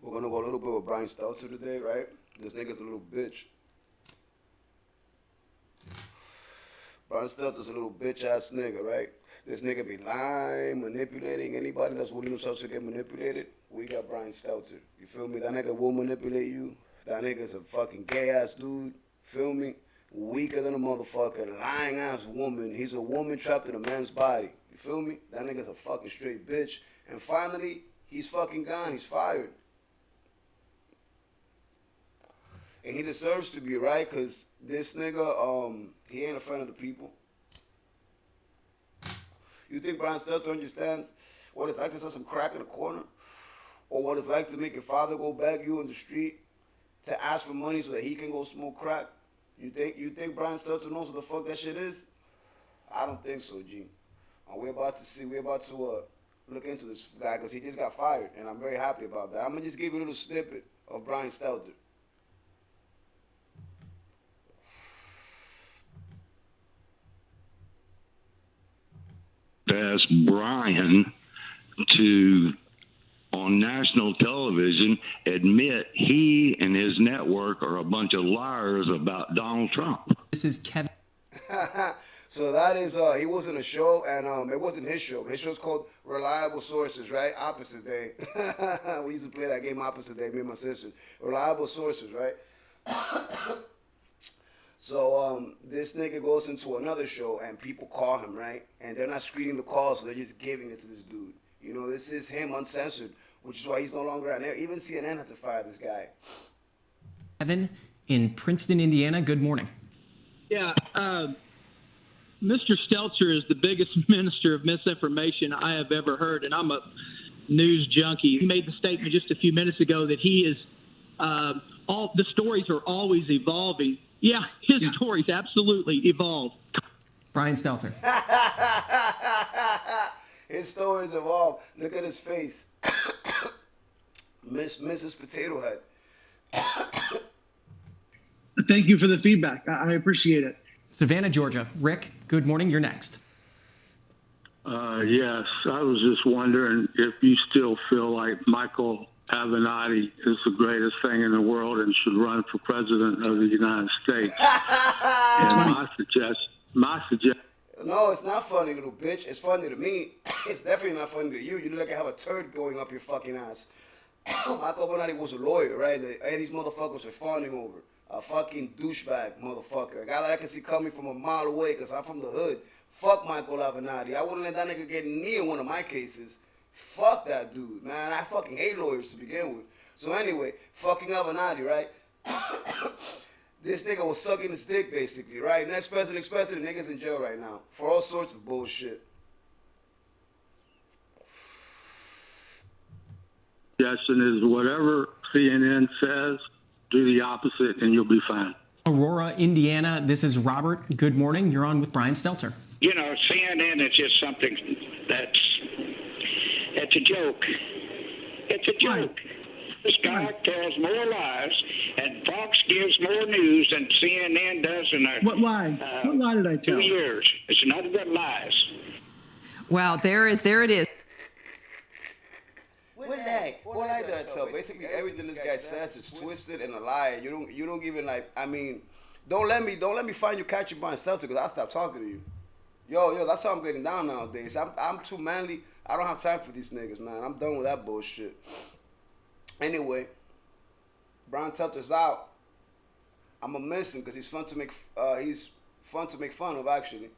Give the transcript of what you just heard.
We're gonna go a little bit with Brian Stelter today, right? This nigga's a little bitch. Brian Stelter's a little bitch ass nigga, right? This nigga be lying, manipulating anybody that's willing themselves to get manipulated. We got Brian Stelter. You feel me? That nigga will manipulate you. That nigga's a fucking gay ass dude. Feel me? Weaker than a motherfucker, lying ass woman. He's a woman trapped in a man's body. You feel me? That nigga's a fucking straight bitch. And finally, he's fucking gone. He's fired. And he deserves to be, right? Because this nigga, he ain't a friend of the people. You think Brian Stelter understands what it's like to sell some crack in a corner? Or what it's like to make your father go beg you in the street to ask for money so that he can go smoke crack? You think Brian Stelter knows what the fuck that shit is? I don't think so, G. We're about to look into this guy because he just got fired, and I'm very happy about that. I'm going to just give you a little snippet of Brian Stelter. Asked Brian to, on national television, admit he and his network are a bunch of liars about Donald Trump. This is Kevin. So that is, he was in a show, and it wasn't his show. His show's called Reliable Sources, right? Opposite Day. We used to play that game Opposite Day, me and my sister. Reliable Sources, right? So this nigga goes into another show, and people call him, right? And they're not screening the calls, so they're just giving it to this dude. You know, this is him uncensored, which is why he's no longer on air. Even CNN had to fire this guy. Kevin in Princeton, Indiana. Good morning. Yeah, Mr. Stelter is the biggest minister of misinformation I have ever heard, and I'm a news junkie. He made the statement just a few minutes ago that he is all the stories are always evolving. Yeah, his stories absolutely evolve. Brian Stelter. His stories evolve. Look at his face. Mrs. Potato Head. Thank you for the feedback. I appreciate it. Savannah, Georgia. Rick, good morning. You're next. Yes, I was just wondering if you still feel like Michael Avenatti is the greatest thing in the world and should run for president of the United States. And my suggestion. No, it's not funny, little bitch. It's funny to me. It's definitely not funny to you. You look like you have a turd going up your fucking ass. Michael Avenatti was a lawyer, right? These motherfuckers are fawning over. A fucking douchebag motherfucker. A guy that I can see coming from a mile away because I'm from the hood. Fuck Michael Avenatti. I wouldn't let that nigga get near one of my cases. Fuck that dude, man. I fucking hate lawyers to begin with. So anyway, fucking Avenatti, right? This nigga was sucking his dick, basically, right? Next president, nigga's in jail right now for all sorts of bullshit. Suggestion is whatever CNN says, do the opposite and you'll be fine. Aurora, Indiana. This is Robert. Good morning. You're on with Brian Stelter. You know, CNN is just something it's a joke. It's a joke. This guy tells more lies, and Fox gives more news than CNN does in their What lie? What lie did I tell? 2 years. It's nothing but lies. Wow, there it is. What lie did I tell? Basically, everything this guy says is twisted and a lie. You don't even like. I mean, don't let me find you catching Brian Stelter because I'll stop talking to you. Yo, that's how I'm getting down nowadays. I'm too manly. I don't have time for these niggas, man. I'm done with that bullshit. Anyway, Brian Stelter's out. I'm gonna miss him because he's fun to make fun of, actually.